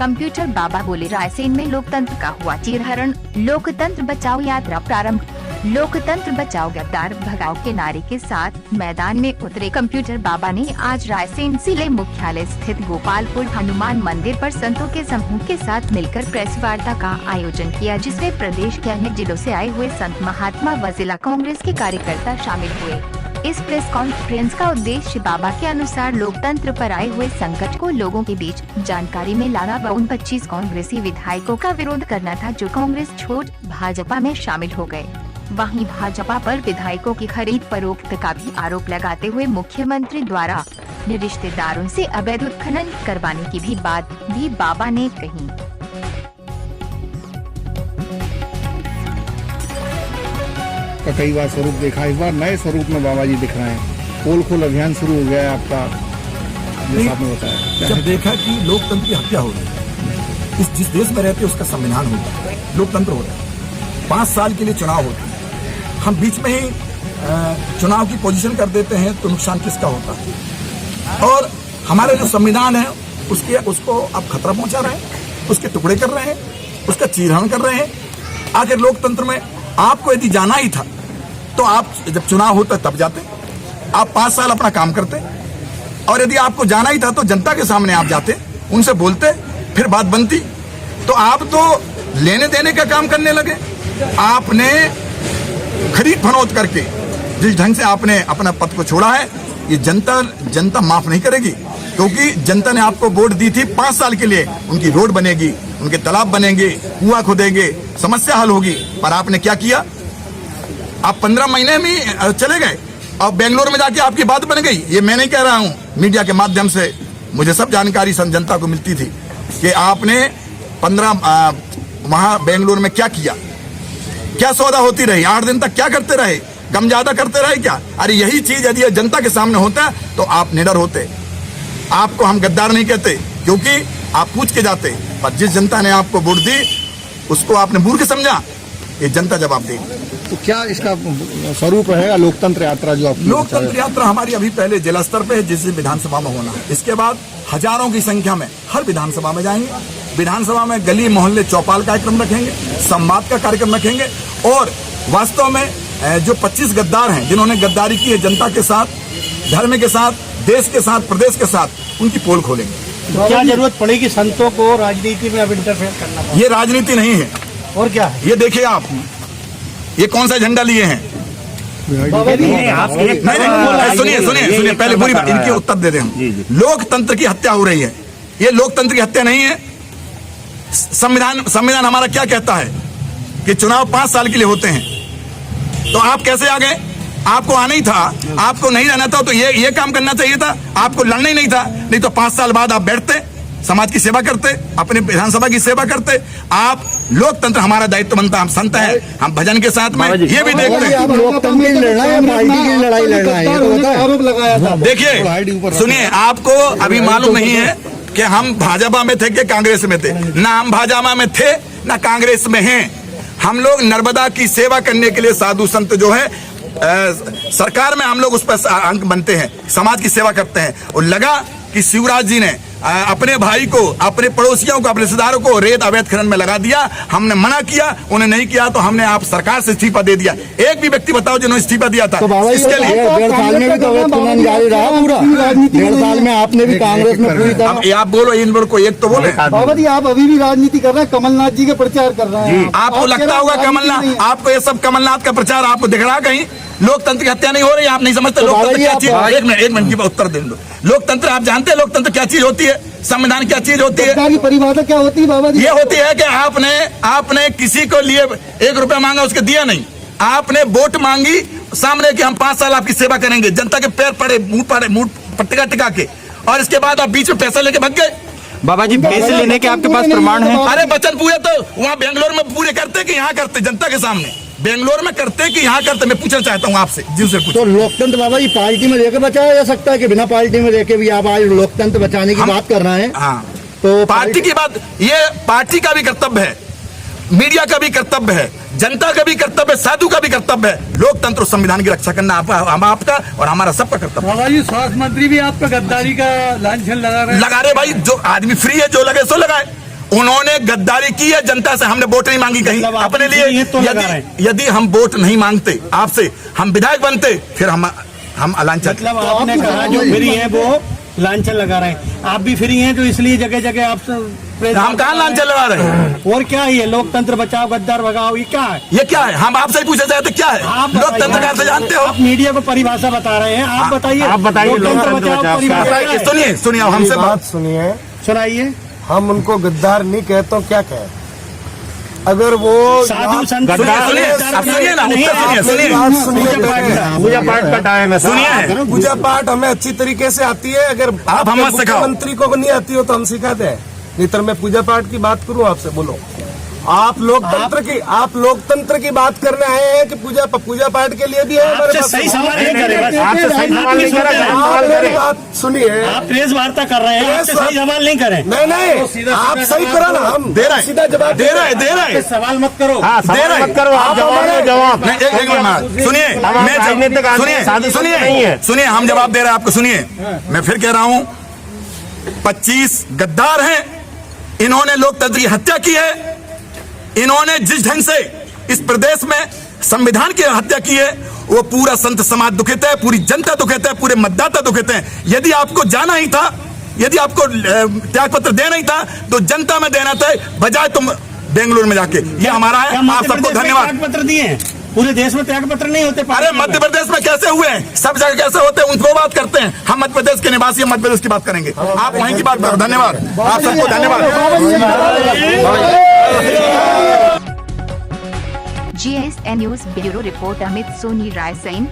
Computer बाबा बोले रायसेन में लोकतंत्र का हुआ चीरहरण, लोकतंत्र बचाओ यात्रा प्रारंभ। लोकतंत्र बचाओ गद्दार भगाओ के नारे के साथ मैदान में उतरे कंप्यूटर बाबा ने आज रायसेन जिले मुख्यालय स्थित गोपालपुर हनुमान मंदिर पर संतों के समूह के साथ मिलकर प्रेस वार्ता का आयोजन किया, जिसमें प्रदेश के अन्य जिलों से आए हुए संत महात्मा व जिला कांग्रेस के कार्यकर्ता शामिल हुए। इस प्रेस कॉन्फ्रेंस का उद्देश्य बाबा के अनुसार लोकतंत्र पर आए हुए संकट को लोगों के बीच जानकारी में लाना व उन 25 कांग्रेसी विधायकों का विरोध करना था जो कांग्रेस छोड़ भाजपा में शामिल हो गए। वहीं भाजपा पर विधायकों की खरीद फरोख्त का भी आरोप लगाते हुए मुख्यमंत्री द्वारा रिश्तेदारों से अवैध उत्खनन करवाने की भी बात भी बाबा ने कही। का कई बार स्वरूप देखा, इस बार नए स्वरूप में बाबा जी दिख रहे हैं। पोल खोल अभियान शुरू हो गया है आपका, जैसा आपने बताया। जब देखा कि लोकतंत्र की हत्या हो रही है, जिस देश में रहते उसका संविधान होता है, लोकतंत्र होता है, 5 साल के लिए चुनाव होता है, हम बीच में ही चुनाव की पोजीशन कर देते हैं तो नुकसान किसका होता है। और हमारे जो संविधान है उसको आप खतरा पहुंचा रहे हैं, उसके टुकड़े कर रहे हैं, उसका चीरहरण कर रहे हैं। आखिर लोकतंत्र में आपको यदि जाना ही था तो आप जब चुनाव होता तब जाते, आप 5 साल अपना काम करते, और यदि आपको जाना ही था तो जनता के सामने आप जाते, उनसे बोलते, फिर बात बनती। तो आप तो लेने देने का काम करने लगे। आपने खरीद फरोख्त करके जिस ढंग से आपने अपना पद को छोड़ा है, ये जनता माफ नहीं करेगी, क्योंकि जनता ने आपको वोट दी थी 5 साल के लिए। उनकी रोड बनेगी, उनके तालाब बनेंगे, कुआं खोदेंगे, समस्या हल होगी। पर आपने क्या किया? आप 15 महीने में चले गए और बेंगलोर में जाके आपकी बात बन गई। ये मैं नहीं कह रहा हूँ, मीडिया के माध्यम से मुझे सब जानकारी जनता को मिलती थी कि आपने 15 वहां बेंगलोर में क्या किया, क्या सौदा होती रही, 8 दिन तक क्या करते रहे, कम ज्यादा करते रहे क्या? अरे यही चीज यदि जनता के सामने होता तो आप निडर होते। आपको हम गद्दार नहीं कहते, क्योंकि आप पूछ के जाते, पर जिस जनता ने आपको वोट दी उसको आपने मूर्ख समझा, ये जनता जवाब देगी। तो क्या इसका स्वरूप रहेगा लोकतंत्र यात्रा जो आप? लोकतंत्र यात्रा हमारी अभी पहले जिला स्तर पे है, जिस विधानसभा में होना है। इसके बाद हजारों की संख्या में हर विधानसभा में जाएंगे। विधानसभा में गली मोहल्ले चौपाल कार्यक्रम रखेंगे, संवाद का कार्यक्रम रखेंगे, और वास्तव में जो 25 गद्दार हैं जिन्होंने गद्दारी की है जनता के साथ, धर्म के साथ, देश के साथ, प्रदेश के साथ, उनकी पोल खोलेंगे। तो क्या जरूरत पड़ेगी संतों को राजनीति में अब इंटरफेयर करना? ये राजनीति नहीं है। और क्या है? ये देखिए आप, ये कौन सा झंडा लिए हैं? सुनिए पहले पूरी बात, इनके उत्तर दे दें। लोकतंत्र की हत्या हो रही है, ये लोकतंत्र की हत्या नहीं है। संविधान हमारा क्या कहता है कि चुनाव 5 साल के लिए होते हैं। तो आप कैसे आ गए? आपको आना ही था, आपको नहीं रहना था तो ये काम करना चाहिए था, आपको लड़ना ही नहीं था। नहीं तो 5 साल बाद आप बैठते, समाज की सेवा करते, अपने विधानसभा की सेवा करते। आप लोकतंत्र हमारा दायित्व बनता, हम संत हैं, हम भजन के साथ में ये भी देखते हैं। देखिए सुनिए, आपको अभी मालूम नहीं है कि हम भाजपा में थे कि कांग्रेस में थे। ना हम भाजपा में थे ना कांग्रेस में हैं। हम लोग नर्मदा की सेवा करने के लिए साधु संत जो है सरकार में हम लोग उस पर अंक बनते हैं, समाज की सेवा करते हैं। और लगा कि शिवराज जी ने अपने भाई को, अपने पड़ोसियों को, अपने रिश्तेदारों को रेत अवैध खनन में लगा दिया। हमने मना किया, उन्हें नहीं किया, तो हमने आप सरकार से इस्तीफा दे दिया। एक भी व्यक्ति बताओ जिन्होंने इस्तीफा दिया था? तो इसके लिए 1.5 साल में भी तो अवैध खनन जारी रहा पूरा। 1.5 साल में आपने भी कांग्रेस में पूरी तरह। आप बोलो, इन लोगों को एक तो बोले। बाबा जी आप अभी भी राजनीति कर रहे हैं, कमलनाथ जी के प्रचार कर रहे हैं। आपको लगता होगा कमलनाथ, आपको ये सब कमलनाथ का प्रचार आपको दिख रहा कहीं? लोकतंत्र की हत्या नहीं हो रही, आप नहीं समझते लोकतंत्र क्या चीज? एक मिनट की उत्तर दे दो। लोकतंत्र आप जानते हैं लोकतंत्र क्या चीज होती है? संविधान क्या चीज होती है? की परिभाषा क्या होती है बाबा जी? ये होती है कि आपने किसी को लिए 1 रुपया मांगा, उसके दिया नहीं। आपने वोट मांगी सामने कि हम 5 साल आपकी सेवा करेंगे, जनता के पैर पड़े, मुंह पर टिका के, और इसके बाद आप बीच में पैसा लेके भाग गए। बाबा जी पैसे लेने के आपके पास प्रमाण है? अरे वचन पूरे तो वहाँ बेंगलोर में पूरे करते कि यहाँ करते? जनता के सामने बेंगलोर में करते कि यहाँ करते? मैं पूछना चाहता हूँ आपसे, जिनसे पूछ। तो लोकतंत्र बाबा जी पार्टी में लेकर बचाया जा सकता है कि बिना पार्टी में लेके भी आप आज लोकतंत्र बचाने की बात कर रहे हैं? हाँ, तो पार्टी की बात, ये पार्टी का भी कर्तव्य है, मीडिया का भी कर्तव्य है, जनता का भी कर्तव्य है, साधु का भी कर्तव्य है। लोकतंत्र संविधान की रक्षा करना आपका और हमारा सबका कर्तव्य। बाबा जी स्वास्थ्य मंत्री भी आपका गद्दारी का लांछन लगा रहे भाई, जो आदमी फ्री है, जो लगे सो लगाए। उन्होंने गद्दारी की है जनता से। हमने वोट नहीं मांगी कहीं मतलब आप अपने लिए। ये तो लगा रहे हैं। यदि हम वोट नहीं मांगते आपसे, हम विधायक बनते, फिर हम अलांछन। मतलब आपने कहा जो फ्री है वो लांछन लगा रहे हैं। आप भी फ्री हैं तो इसलिए जगह जगह आप हम कहाँ लांछन लगा रहे हैं? और क्या ये लोकतंत्र बचाओ गद्दार भगाओ, ये क्या है? ये क्या है? हम आपसे ही पूछे जाए तो क्या है? आप लोकतंत्र का से जानते हो? आप मीडिया को परिभाषा बता रहे हैं, आप बताइए। लोकतंत्र बचाओ परिभाषा क्या है? सुनिए हमसे बात सुनिए, सुनाइए। हम उनको गद्दार नहीं कहते तो क्या कहें? अगर वो साधु संत सुनिए ना, पूजा पाठ का टाइम है, सुनिए। पूजा पाठ हमें अच्छी तरीके से आती है। अगर आप हमें सिखाओ। मुख्यमंत्री को नहीं आती हो तो हम सिखाते हैं। नहीं तो मैं पूजा पाठ की बात करूं आपसे, बोलो। आप लोकतंत्र की बात करने आए हैं कि पूजा पाठ के लिए भी है हमारे पास? सही सवाल नहीं करे, बस आपसे सही सवाल नहीं करें। बात सुनिए, आप प्रेस वार्ता कर रहे हैं, आपसे सही सवाल नहीं करें। नहीं, आप सही करो ना। हम दे रहे हैं, सीधा जवाब दे रहे हैं। सवाल मत करो। दे रहे हैं, करो आप जवाब। नहीं, एक मिनट सुनिए, सुनिए, हम जवाब दे रहे हैं आपको। सुनिए, मैं फिर कह रहा हूं, 25 गद्दार हैं, इन्होंने लोकतंत्र की हत्या की है। इन्होंने जिस ढंग से इस प्रदेश में संविधान की हत्या की है, वो पूरा संत समाज दुखित है, पूरी जनता दुखित है, पूरे मतदाता दुखित है। यदि आपको जाना ही था, यदि आपको त्याग पत्र देना ही था, तो जनता में देना था, बजाय तुम बेंगलुरु में जाके। ये हमारा है। आप सबको धन्यवाद। त्याग पत्र दिए हैं, पूरे देश में त्याग पत्र नहीं होते। अरे मध्य प्रदेश में कैसे हुए हैं? सब जगह कैसे होते हैं उनको बात करते हैं। हम मध्य प्रदेश के निवासी, मध्य प्रदेश की बात करेंगे। आप वहीं की बात करो। धन्यवाद, आप सबको धन्यवाद। GSN news bureau report Amit Soni Raisen.